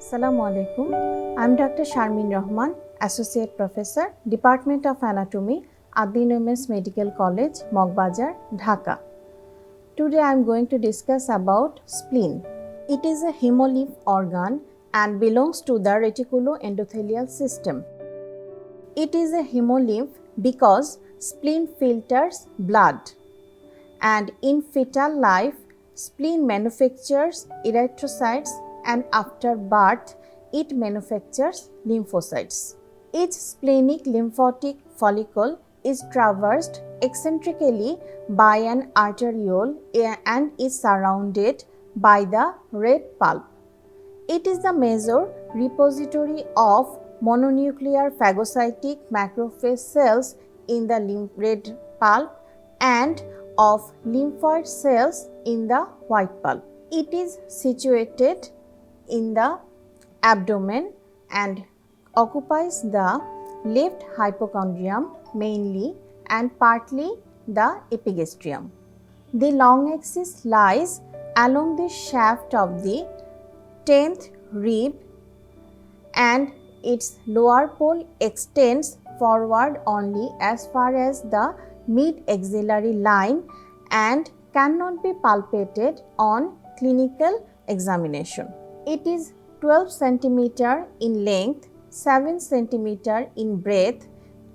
Assalamu alaikum. I am Dr. Sharmin Rahman, Associate Professor, Department of Anatomy, Ad-Din Women's Medical College, Mogbazar, Dhaka. Today I am going to discuss about spleen. It is a hemolymph organ and belongs to the reticuloendothelial system. It is a hemolymph because spleen filters blood, and in fetal life, spleen manufactures erythrocytes, and after birth, it manufactures lymphocytes. Each splenic lymphatic follicle is traversed eccentrically by an arteriole and is surrounded by the red pulp. It is the major repository of mononuclear phagocytic macrophage cells in the red pulp and of lymphoid cells in the white pulp. It is situated in the abdomen and occupies the left hypochondrium mainly and partly the epigastrium. The long axis lies along the shaft of the 10th rib and its lower pole extends forward only as far as the mid-axillary line and cannot be palpated on clinical examination. It is 12 cm in length, 7 cm in breadth,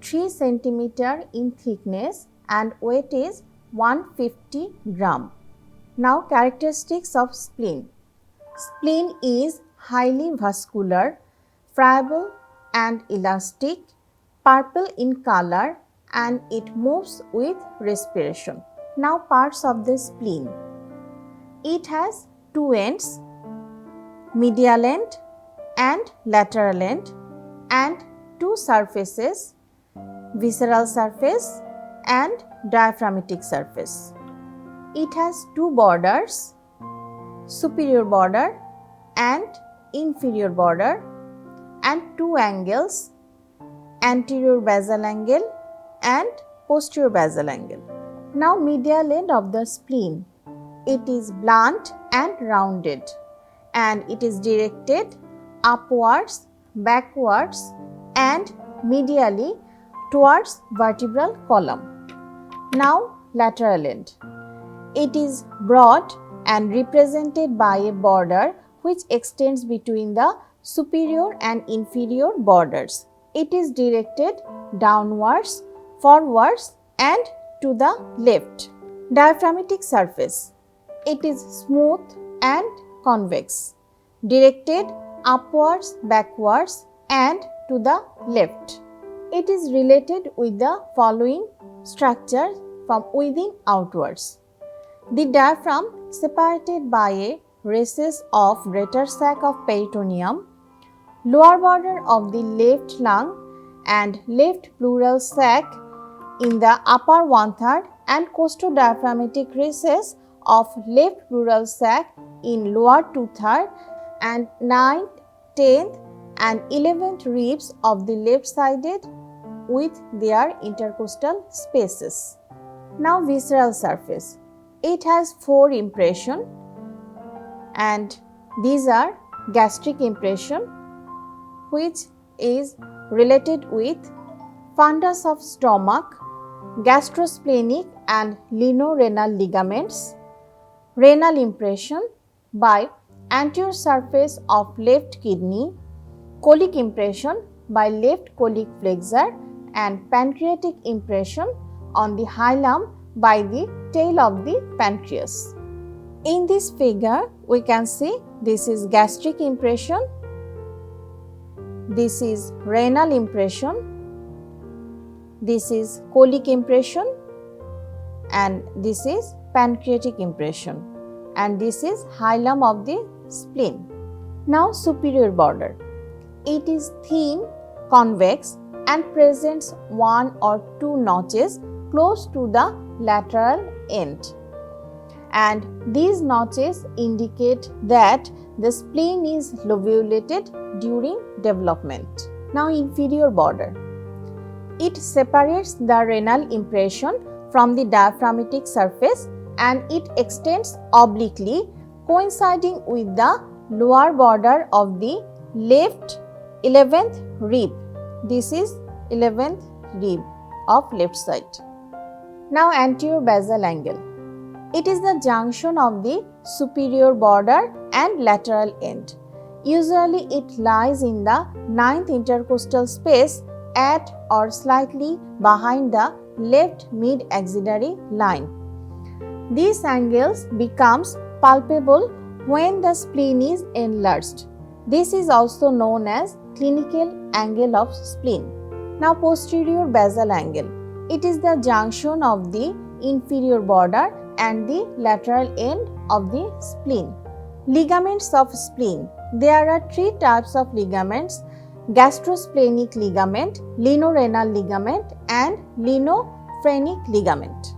3 cm in thickness and weight is 150 gram. Now characteristics of spleen. Spleen is highly vascular, friable and elastic, purple in color and it moves with respiration. Now parts of the spleen. It has two ends, medial end and lateral end, and two surfaces, visceral surface and diaphragmatic surface. It has two borders, superior border and inferior border, and two angles, anterior basal angle and posterior basal angle. Now medial end of the spleen. It is blunt and rounded and it is directed upwards, backwards and medially towards vertebral column. Now lateral end. It is broad and represented by a border which extends between the superior and inferior borders. It is directed downwards, forwards and to the left. Diaphragmatic surface. It is smooth and convex, directed upwards, backwards and to the left. It is related with the following structure from within outwards. The diaphragm separated by a recess of greater sac of peritoneum, lower border of the left lung and left pleural sac in the upper 1/3 and costodiaphragmatic recess of left pleural sac in lower 2/3 and 9th, 10th and 11th ribs of the left sided with their intercostal spaces. Now visceral surface. It has four impressions and these are gastric impression which is related with fundus of stomach, gastrosplenic and linorenal ligaments, renal impression by anterior surface of left kidney, colic impression by left colic flexure and pancreatic impression on the hilum by the tail of the pancreas. In this figure, we can see this is gastric impression, this is renal impression, this is colic impression and this is pancreatic impression and this is hilum of the spleen. Now superior border. It is thin, convex and presents one or two notches close to the lateral end. And these notches indicate that the spleen is lobulated during development. Now inferior border. It separates the renal impression from the diaphragmatic surface and it extends obliquely coinciding with the lower border of the left 11th rib. This is 11th rib of left side. Now anterior basal angle. It is the junction of the superior border and lateral end. Usually it lies in the 9th intercostal space at or slightly behind the left mid-axillary line. These angles becomes palpable when the spleen is enlarged. This is also known as clinical angle of spleen. Now posterior basal angle. It is the junction of the inferior border and the lateral end of the spleen. Ligaments of spleen. There are three types of ligaments: gastrosplenic ligament, linorenal ligament and linophrenic ligament.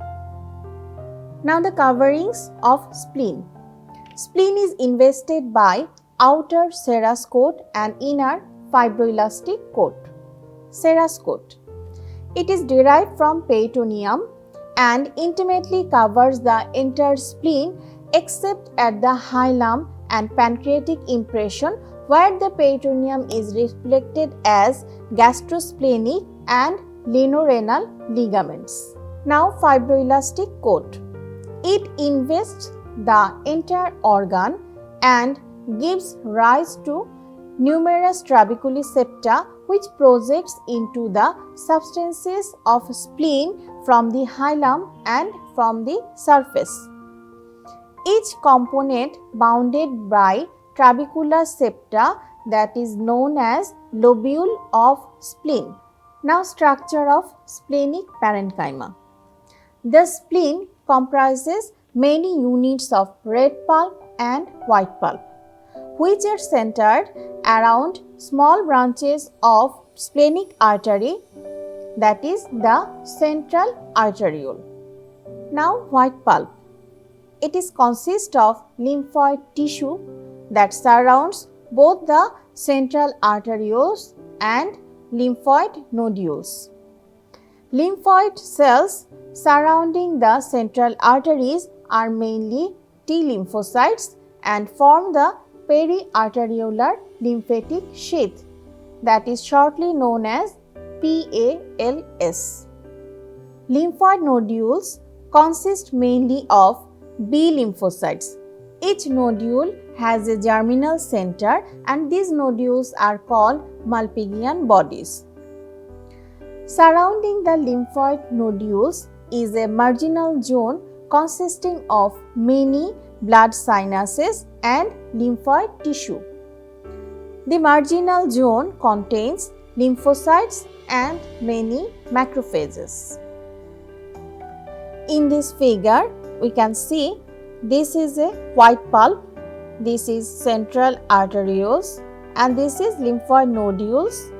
Now the coverings of spleen. Spleen is invested by outer serous coat and inner fibroelastic coat. Serous coat. It is derived from peritoneum and intimately covers the entire spleen except at the hilum and pancreatic impression, where the peritoneum is reflected as gastrosplenic and linorenal ligaments. Now fibroelastic coat. It invests the entire organ and gives rise to numerous trabeculae septa, which projects into the substances of spleen from the hilum and from the surface. Each component bounded by trabecular septa, that is known as lobule of spleen. Now structure of splenic parenchyma. The spleen comprises many units of red pulp and white pulp, which are centered around small branches of splenic artery, that is the central arteriole. Now white pulp. It is consist of lymphoid tissue that surrounds both the central arterioles and lymphoid nodules. Lymphoid cells surrounding the central arteries are mainly T lymphocytes and form the periarteriolar lymphatic sheath, that is shortly known as PALS. Lymphoid nodules consist mainly of B lymphocytes. Each nodule has a germinal center and these nodules are called Malpighian bodies. Surrounding the lymphoid nodules is a marginal zone consisting of many blood sinuses and lymphoid tissue. The marginal zone contains lymphocytes and many macrophages. In this figure, we can see this is a white pulp, this is central arterioles and this is lymphoid nodules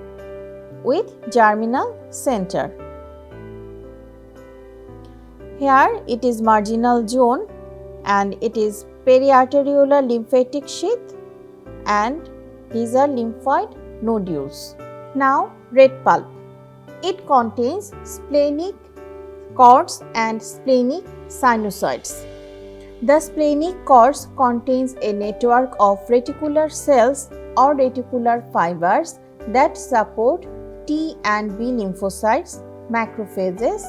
with germinal center. Here it is marginal zone and it is periarteriolar lymphatic sheath and these are lymphoid nodules. Now red pulp. It contains splenic cords and splenic sinusoids. The splenic cords contains a network of reticular cells or reticular fibers that support T and B lymphocytes, macrophages,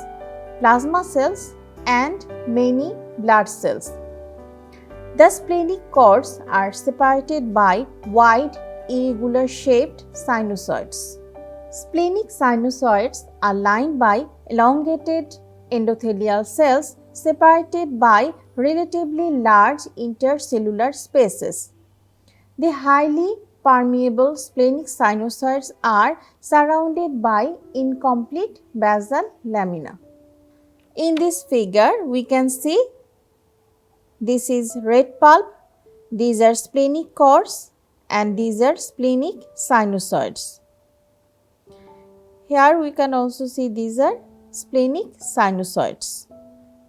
plasma cells and many blood cells. The splenic cords are separated by wide irregular shaped sinusoids. Splenic sinusoids are lined by elongated endothelial cells separated by relatively large intercellular spaces. The highly permeable splenic sinusoids are surrounded by incomplete basal lamina. In this figure, we can see this is red pulp, these are splenic cords and these are splenic sinusoids. Here we can also see these are splenic sinusoids.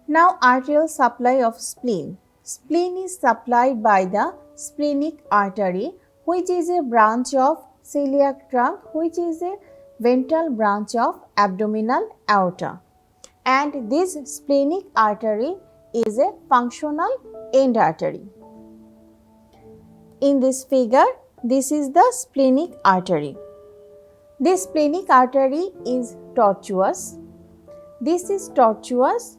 Now arterial supply of spleen. Spleen is supplied by the splenic artery, which is a branch of celiac trunk, which is a ventral branch of abdominal aorta. And this splenic artery is a functional end artery. In this figure, this is the splenic artery. This splenic artery is tortuous. This is tortuous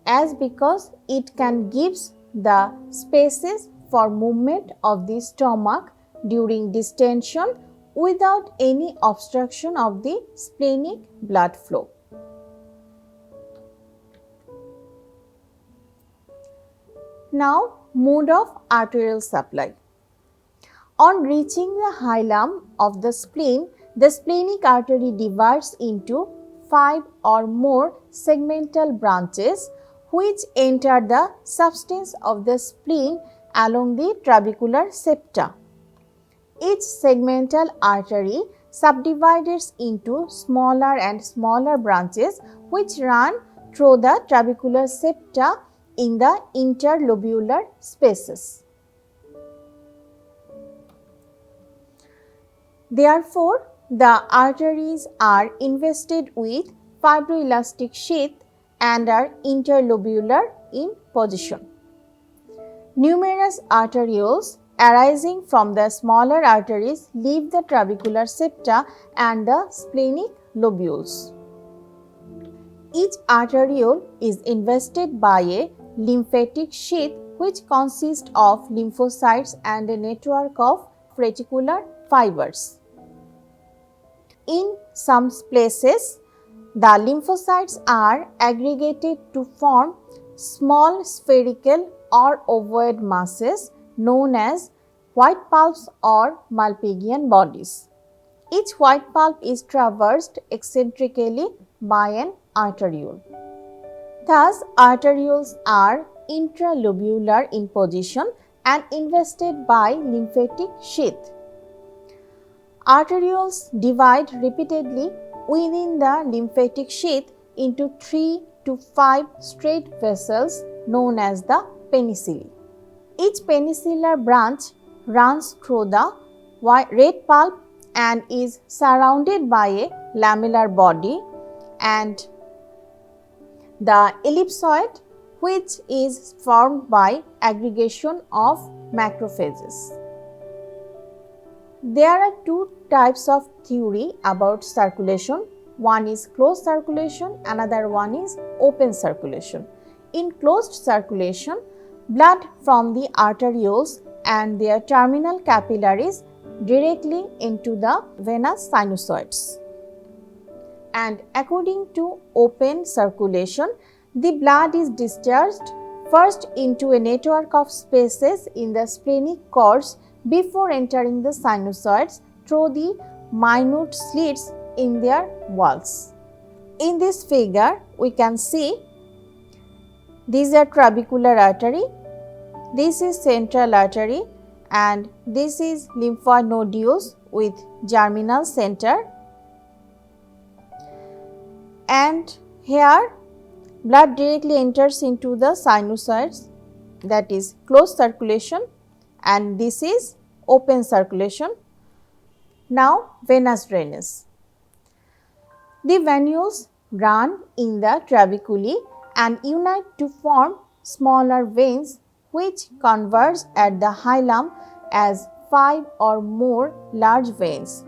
as because it can gives the spaces for movement of the stomach during distension without any obstruction of the splenic blood flow. Now, mode of arterial supply. On reaching the hilum of the spleen, the splenic artery divides into 5 or more segmental branches which enter the substance of the spleen along the trabecular septa. Each segmental artery subdivides into smaller and smaller branches which run through the trabecular septa in the interlobular spaces. Therefore, the arteries are invested with fibroelastic sheath and are interlobular in position. Numerous arterioles arising from the smaller arteries leave the trabecular septa and the splenic lobules. Each arteriole is invested by a lymphatic sheath which consists of lymphocytes and a network of reticular fibers. In some places, the lymphocytes are aggregated to form small spherical or ovoid masses known as white pulps or Malpighian bodies. Each white pulp is traversed eccentrically by an arteriole. Thus, arterioles are intralobular in position and invested by lymphatic sheath. Arterioles divide repeatedly within the lymphatic sheath into 3 to 5 straight vessels known as the penicilli. Each penicillar branch runs through the red pulp and is surrounded by a lamellar body and the ellipsoid which is formed by aggregation of macrophages. There are two types of theory about circulation. One is closed circulation, another one is open circulation. In closed circulation, blood from the arterioles and their terminal capillaries directly into the venous sinusoids. And according to open circulation, the blood is discharged first into a network of spaces in the splenic cords before entering the sinusoids through the minute slits in their walls. In this figure, we can see these are trabecular artery, this is central artery and this is lymphoid nodules with germinal center, and here blood directly enters into the sinusoids, that is closed circulation, and this is open circulation. Now, venous drainage. The venules run in the trabeculae and unite to form smaller veins which converge at the hilum as 5 or more large veins.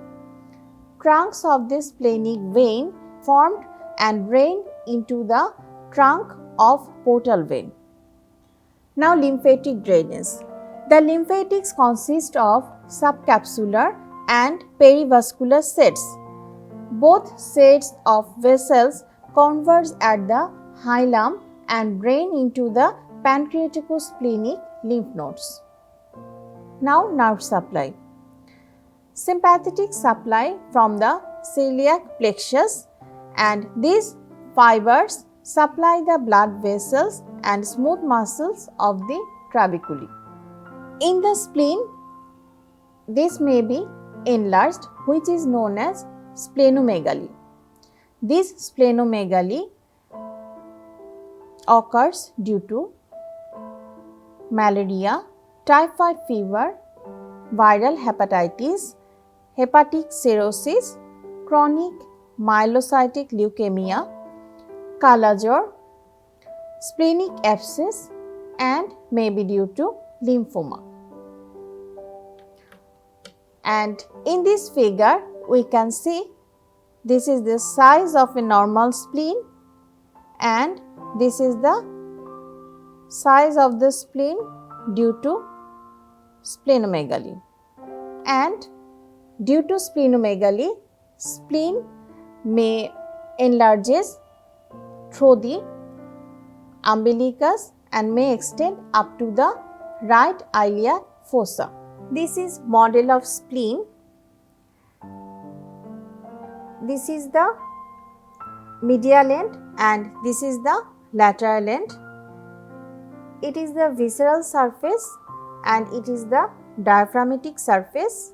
Trunks of this splenic vein formed and drained into the trunk of portal vein. Now, lymphatic drainage. The lymphatics consist of subcapsular and perivascular sets. Both sets of vessels converge at the hilum and drain into the pancreaticosplenic lymph nodes. Now, nerve supply. Sympathetic supply from the celiac plexus, and these fibers supply the blood vessels and smooth muscles of the trabeculae. In the spleen, this may be enlarged, which is known as splenomegaly. This splenomegaly occurs due to malaria, typhoid fever, viral hepatitis, hepatic cirrhosis, chronic myelocytic leukemia, Kala-Jor, splenic abscess, and may be due to lymphoma. And in this figure we can see this is the size of a normal spleen and this is the size of the spleen due to splenomegaly. And due to splenomegaly, spleen may enlarges through the umbilicus and may extend up to the right iliac fossa. This is model of spleen. This is the medial end and this is the lateral end. It is the visceral surface and it is the diaphragmatic surface.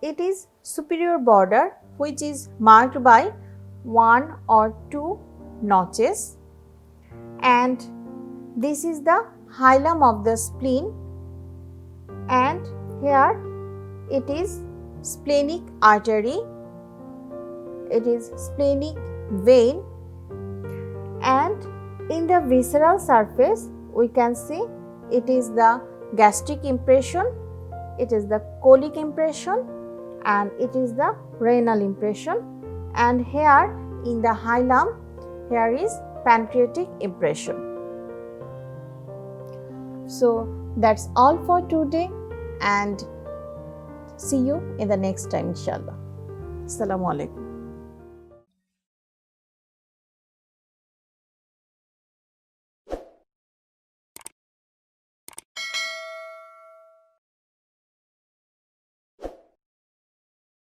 It is superior border which is marked by 1 or 2 notches, and this is the hilum of the spleen, and here it is splenic artery, it is splenic vein, and in the visceral surface we can see it is the gastric impression, it is the colic impression, and it is the renal impression, and here in the hilum here is pancreatic impression. So that's all for today and see you in the next time inshallah. Assalamu alaikum.